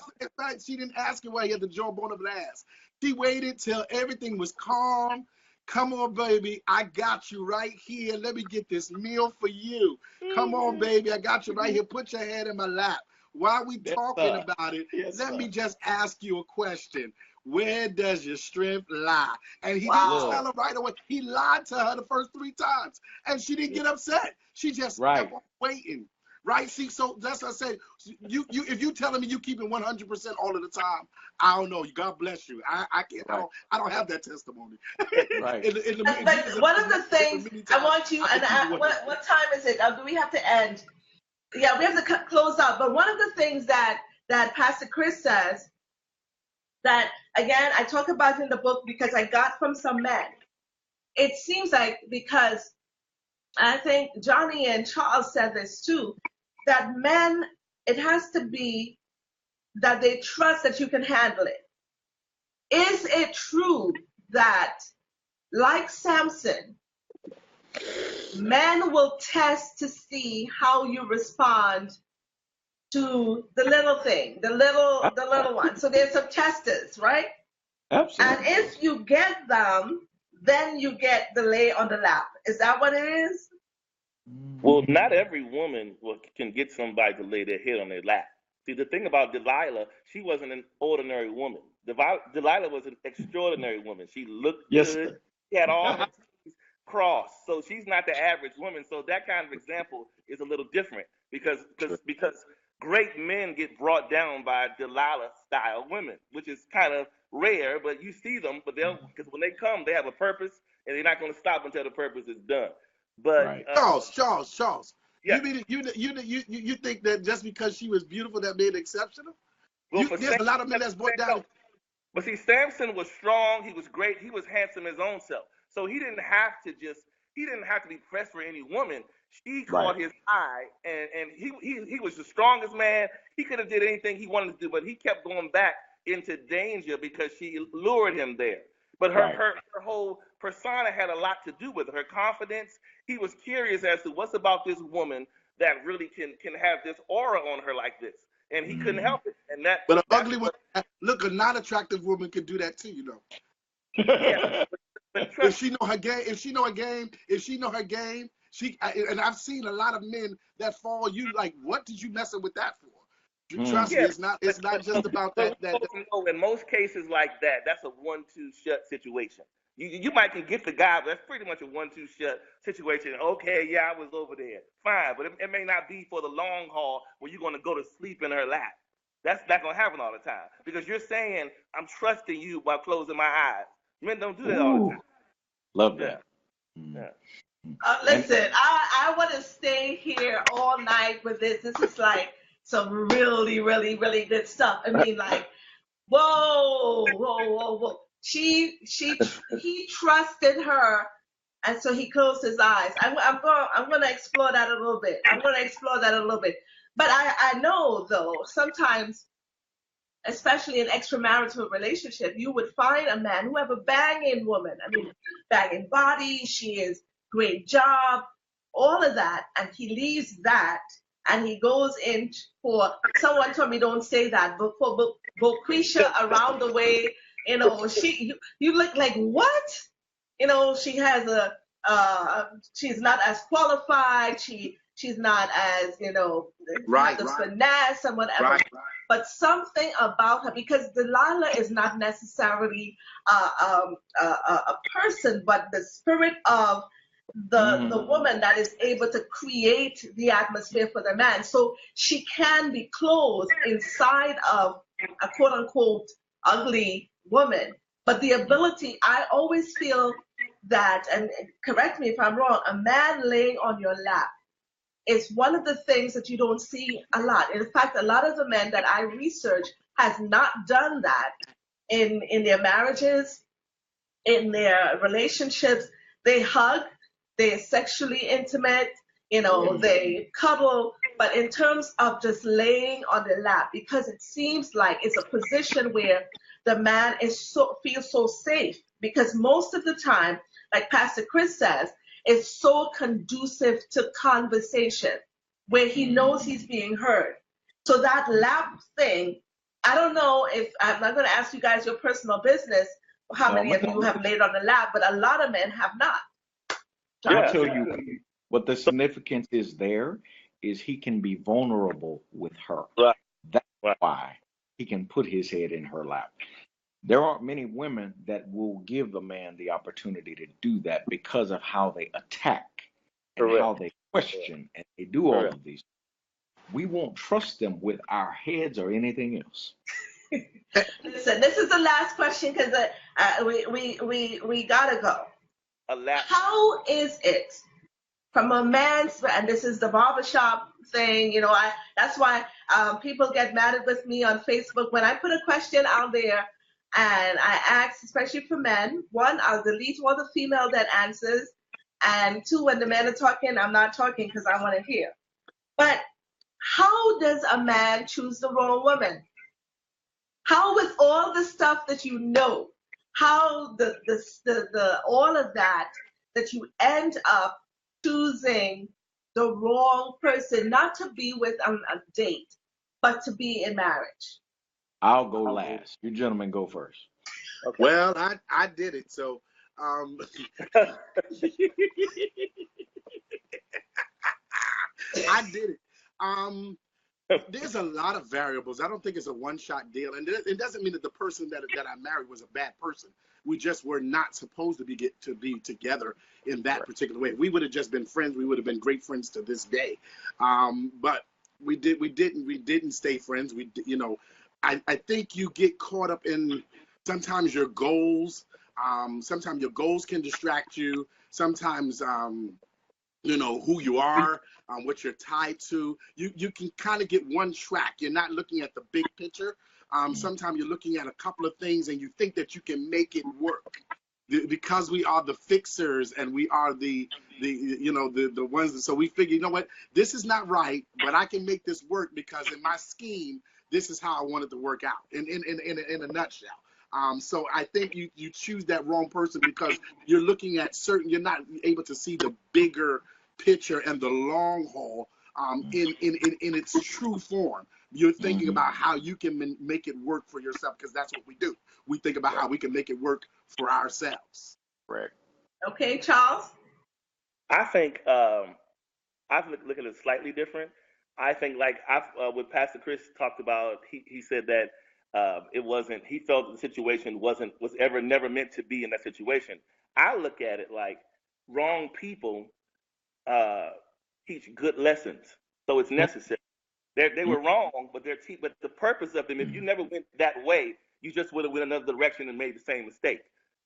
She didn't ask it while he had the jawbone of an ass. She waited till everything was calm. Come on, baby. I got you right here. Let me get this meal for you. Come on, baby. I got you right here. Put your head in my lap. While we talking about it, let me just ask you a question. Where does your strength lie? And he didn't tell her right away. He lied to her the first 3 times, and she didn't get upset. She just kept on waiting. Right? See, so that's what I say. If you telling me you keep it 100% all of the time, I don't know. God bless you. I can't. Right. I don't have that testimony.
Right.
But one of the things I want you, and what time is it? Do we have to end? Yeah, we have to close out. But one of the things that Pastor Chris says that, again, I talk about in the book because I got from some men. It seems like, because I think Johnny and Charles said this too, that men, it has to be that they trust that you can handle it. Is it true that, like Samson, men will test to see how you respond to the little thing, the little one? So there's some testers, right?
Absolutely.
And if you get them, then you get the lay on the lap. Is that what it is?
Well, not every woman can get somebody to lay their head on their lap. See, the thing about Delilah, she wasn't an ordinary woman. Delilah was an extraordinary woman. She looked good.
Sir.
She had all the T's crossed. So she's not the average woman. So that kind of example is a little different because great men get brought down by Delilah-style women, which is kind of rare, but you see them. But because when they come, they have a purpose, and they're not going to stop until the purpose is done. But
Charles. Yeah. You think that just because she was beautiful that made it exceptional? Well, there's a lot of men that's brought down.
But see, Samson was strong. He was great. He was handsome his own self. So he didn't have to be pressed for any woman. She caught his eye, and he was the strongest man. He could have did anything he wanted to do, but he kept going back into danger because she lured him there. But her whole persona had a lot to do with it. Her confidence. He was curious as to what's about this woman that really can have this aura on her like this, and he couldn't help it. And
but an ugly woman, look, a not attractive woman could do that too, you know.
Yeah. But
if she know her game, and I've seen a lot of men that fall. You like, what did you messing with that for? You trust me, it's not just about that.
In most cases like that, that's a 1-2 shut situation. You might can get the guy, but that's pretty much a 1-2 shut situation. Okay, yeah, I was over there. Fine, but it may not be for the long haul where you're going to go to sleep in her lap. That's not gonna happen all the time because you're saying I'm trusting you by closing my eyes. Men don't do that all the
Ooh,
time.
love
Yeah,
that. Mm.
yeah.
And
Listen, I want to stay here all night with this. This is like some really, really, really good stuff. I mean, like, whoa, whoa, whoa, whoa. He trusted her, and so he closed his eyes. I'm going to explore that a little bit. But I know though, sometimes, especially in extramarital relationship, you would find a man who have a banging woman. I mean, banging body, she is great job, all of that, and he leaves that and he goes in for someone told me don't say that, but for Boquisha around the way, you look like what? She has she's not as qualified, she's not as, have
Right,
the finesse and whatever.
right.
But something about her, because Delilah is not necessarily a person, but the spirit of the woman that is able to create the atmosphere for the man. So she can be closed inside of a quote unquote ugly woman. But the ability, I always feel that, and correct me if I'm wrong, a man laying on your lap is one of the things that you don't see a lot. In fact, a lot of the men that I research has not done that in their marriages, in their relationships. They hug, they're sexually intimate, they cuddle, but in terms of just laying on the lap, because it seems like it's a position where the man feels so safe, because most of the time, like Pastor Chris says, it's so conducive to conversation where he knows he's being heard. So that lap thing, I don't know if I'm not going to ask you guys your personal business, how many of you have laid on the lap, but a lot of men have not.
I'll tell you what the significance is there is he can be vulnerable with her.
Right.
That's
Right.
why he can put his head in her lap. There aren't many women that will give a man the opportunity to do that because of how they attack and
Correct.
how they question and they do all of these. We won't trust them with our heads or anything else.
Listen, this is the last question because we gotta go. How is it from a man's, and this is the barbershop thing, that's why people get mad with me on Facebook when I put a question out there and I ask, especially for men, one, I'll delete all the female that answers, and two, when the men are talking, I'm not talking because I want to hear. But how does a man choose the wrong woman? How, with all the stuff that how the all of that you end up choosing the wrong person, not to be with on a date, but to be in marriage?
I'll go last. You gentlemen go first.
Okay.
Well, I did it. So I did it. There's a lot of variables. I don't think it's a one-shot deal, and it doesn't mean that the person that I married was a bad person. We just were not supposed to be together in that particular way. We would have just been friends. We would have been great friends to this day, but we didn't stay friends. I think you get caught up in sometimes your goals. Sometimes your goals can distract you. Sometimes who you are, what you're tied to. You can kind of get one track. You're not looking at the big picture. Sometimes you're looking at a couple of things and you think that you can make it work. Because we are the fixers and we are the ones. So we figure, you know what, this is not right, but I can make this work because in my scheme, this is how I want it to work out in a nutshell. So I think you choose that wrong person because you're looking at you're not able to see the bigger picture and the long haul in its true form. You're thinking about how you can make it work for yourself, because that's what we do. We think about how we can make it work for ourselves.
Correct.
Okay, Charles?
I think I look at it slightly different. I think like what Pastor Chris talked about, he said that he felt the situation was never meant to be in that situation. I look at it like wrong people teach good lessons, so it's necessary. They were wrong, but but the purpose of them, if you never went that way, you just would have went another direction and made the same mistake.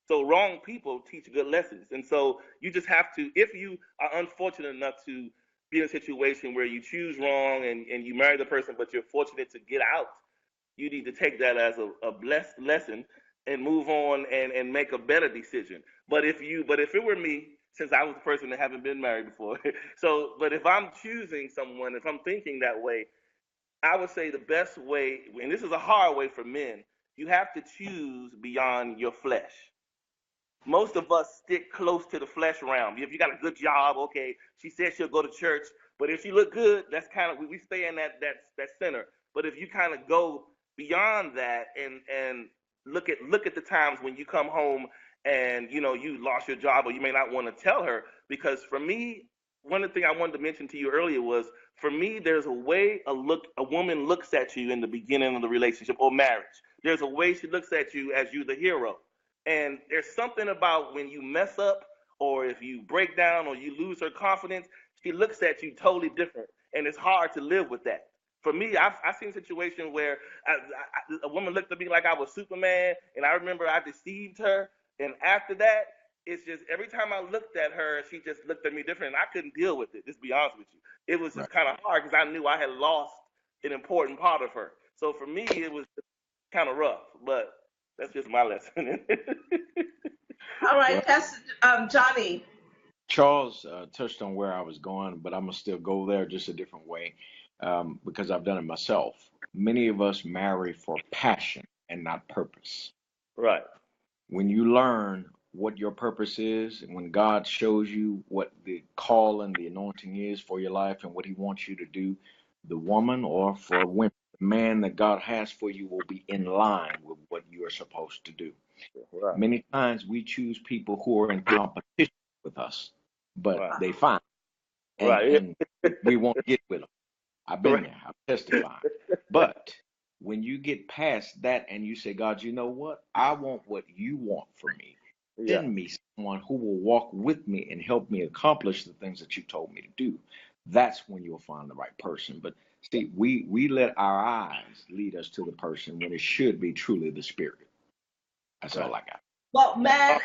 So wrong people teach good lessons. And so you just have to, if you are unfortunate enough to be in a situation where you choose wrong and you marry the person, but you're fortunate to get out, you need to take that as a blessed lesson and move on and make a better decision. But if it were me, since I was the person that haven't been married before, but if I'm choosing someone, if I'm thinking that way, I would say the best way, and this is a hard way for men, you have to choose beyond your flesh. Most of us stick close to the flesh realm. If you got a good job, okay, she said she'll go to church, but if she look good, that's kind of, we stay in that center. But if you kind of go beyond that and look at the times when you come home and you lost your job, or you may not want to tell her, because for me, one of the things I wanted to mention to you earlier was, for me, there's a way a woman looks at you in the beginning of the relationship or marriage. There's a way she looks at you as you the hero. And there's something about when you mess up, or if you break down, or you lose her confidence, she looks at you totally different. And it's hard to live with that. For me, I've seen situations where a woman looked at me like I was Superman, and I remember I deceived her. And after that, it's just every time I looked at her, she just looked at me different, and I couldn't deal with it, just be honest with you. It was just kind of hard because I knew I had lost an important part of her. So for me, it was kind of rough, but that's just my lesson.
All right,
Well,
that's Johnny.
Charles touched on where I was going, but I'm gonna still go there just a different way, because I've done it myself. Many of us marry for passion and not purpose.
Right.
When you learn what your purpose is, and when God shows you what the call and the anointing is for your life and what He wants you to do, the woman, or for women, the man that God has for you will be in line with what you are supposed to do.
Right.
Many times we choose people who are in competition with us, but
Right.
they fine, and
Right.
and we won't get with them. I've been
Right.
there. I'm testifying. But when you get past that and you say, God, you know what? I want what you want for me.
Yeah.
Send me someone who will walk with me and help me accomplish the things that you told me to do. That's when you'll find the right person. But see, we let our eyes lead us to the person when it should be truly the spirit. That's
Right.
all I got.
Well, man,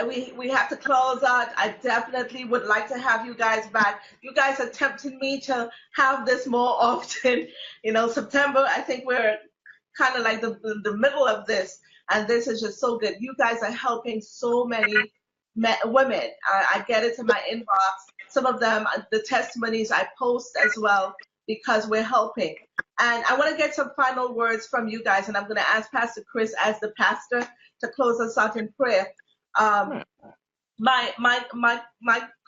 we have to close out. I definitely would like to have you guys back. You guys are tempting me to have this more often. September, I think we're kind of like the middle of this, and this is just so good. You guys are helping so many women. I get it in my inbox. Some of them, the testimonies I post as well, because we're helping. And I want to get some final words from you guys, and I'm going to ask Pastor Chris as the pastor to close us out in prayer. Um, my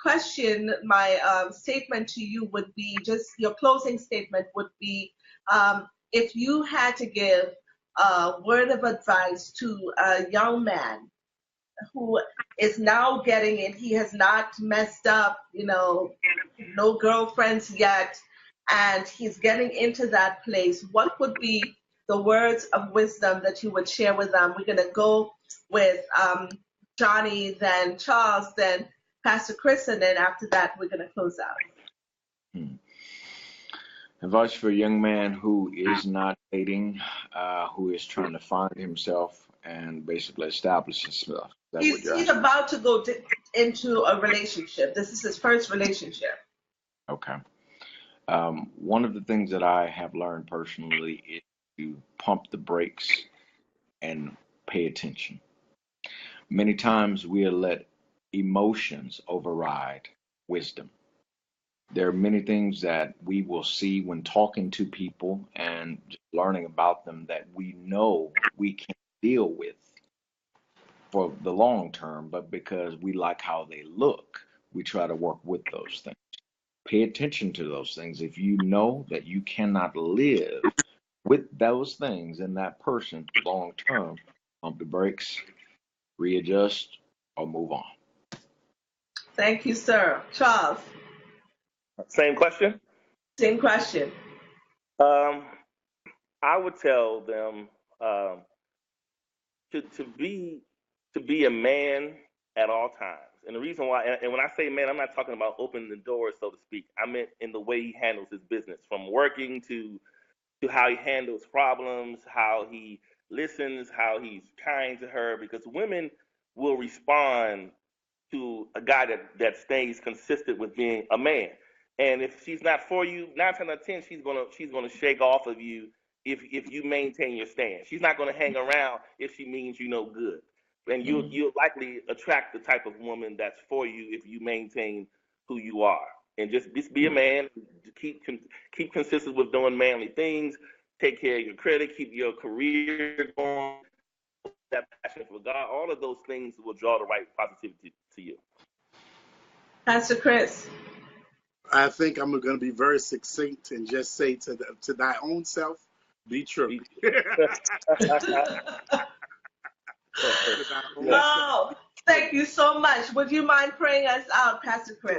question, my statement to you would be, just your closing statement would be, if you had to give a word of advice to a young man who is now getting it, he has not messed up, no girlfriends yet, and he's getting into that place, what would be the words of wisdom that you would share with them? We're going to go with Johnny, then Charles, then Pastor Chris, and then after that, we're going to close out.
Advice for a young man who is not dating, who is trying to find himself and basically establish himself.
He's about to go into a relationship. This is his first relationship.
Okay. One of the things that I have learned personally is to pump the brakes and pay attention. Many times we let emotions override wisdom. There are many things that we will see when talking to people and just learning about them that we know we can deal with for the long term, but because we like how they look, we try to work with those things. Pay attention to those things. If you know that you cannot live with those things in that person long term, pump the brakes, readjust, or move on.
Thank you, sir. Charles,
Same question.
same question.
Um, I would tell them to be a man at all times. And the reason why, and when I say man, I'm not talking about opening the doors, so to speak. I meant in the way he handles his business, from working to how he handles problems, how he listens, how he's kind to her, because women will respond to a guy that stays consistent with being a man. And if she's not for you, 9 times out of 10, she's gonna shake off of you if you maintain your stand. She's not gonna hang around if she means you no good. And you'll likely attract the type of woman that's for you if you maintain who you are. And just be a man. Keep consistent with doing manly things. Take care of your credit. Keep your career going. That passion for God. All of those things will draw the right positivity to you.
Pastor Chris.
I think I'm going to be very succinct and just say to thy own self, be true.
Oh, thank you so much. Would you mind praying us out, Pastor Chris?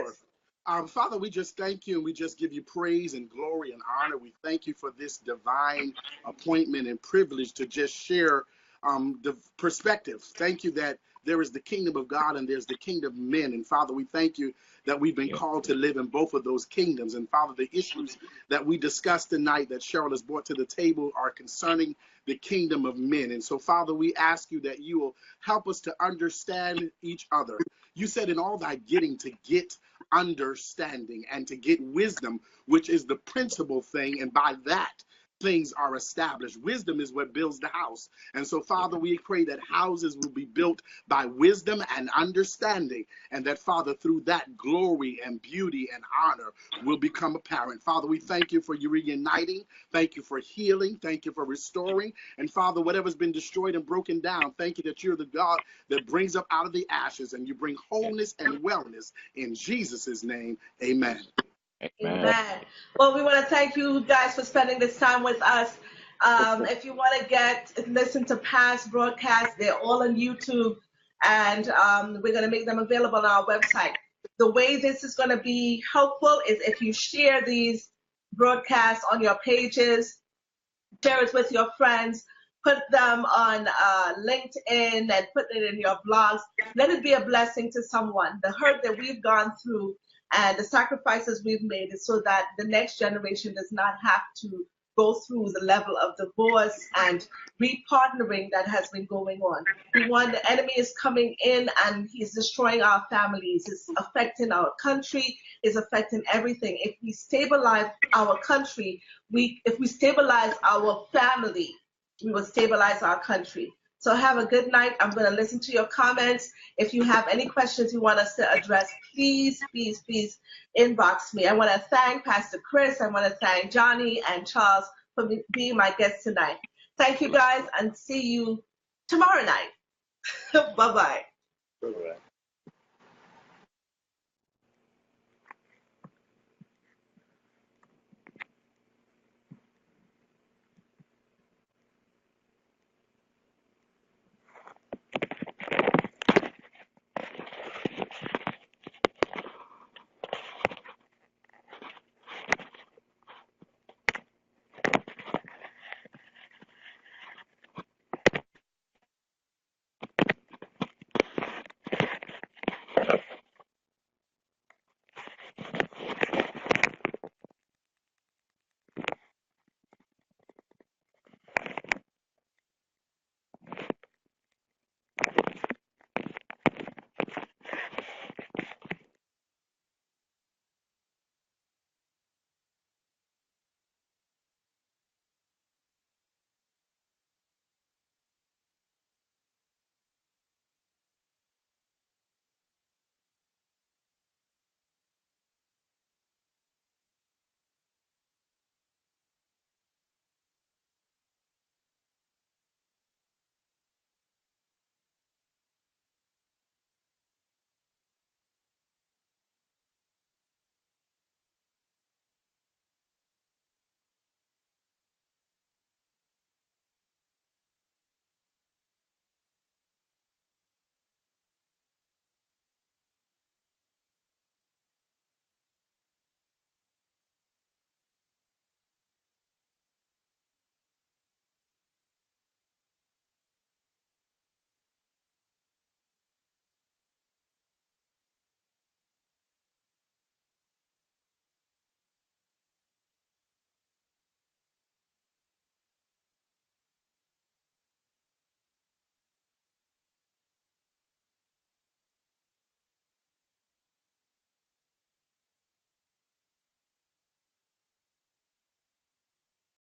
Sure. Father, we just thank you and we just give you praise and glory and honor. We thank you for this divine appointment and privilege to just share the perspective. Thank you that there is the kingdom of God and there's the kingdom of men. And Father, we thank you that we've been called to live in both of those kingdoms. And Father, the issues that we discussed tonight that Cheryl has brought to the table are concerning the kingdom of men. And so, Father, we ask you that you will help us to understand each other. You said in all thy getting to get understanding and to get wisdom, which is the principal thing. And by that, things are established. Wisdom is what builds the house. And so, Father, we pray that houses will be built by wisdom and understanding, and that, Father, through that, glory and beauty and honor will become apparent. Father, we thank you for your reuniting. Thank you for healing. Thank you for restoring. And, Father, whatever's been destroyed and broken down, thank you that you're the God that brings up out of the ashes, and you bring wholeness and wellness. In Jesus' name, amen.
Amen. Well, we want to thank you guys for spending this time with us. If you want to listen to past broadcasts, they're all on YouTube, and we're going to make them available on our website. The way this is going to be helpful is if you share these broadcasts on your pages, share it with your friends, put them on LinkedIn and put it in your blogs. Let it be a blessing to someone. The hurt that we've gone through and the sacrifices we've made is so that the next generation does not have to go through the level of divorce and repartnering that has been going on. The enemy is coming in and he's destroying our families. It's affecting our country. It's affecting everything. If we stabilize our country, if we stabilize our family, we will stabilize our country. So have a good night. I'm going to listen to your comments. If you have any questions you want us to address, please, please, please inbox me. I want to thank Pastor Chris. I want to thank Johnny and Charles for being my guests tonight. Thank you, guys, and see you tomorrow night. Bye-bye.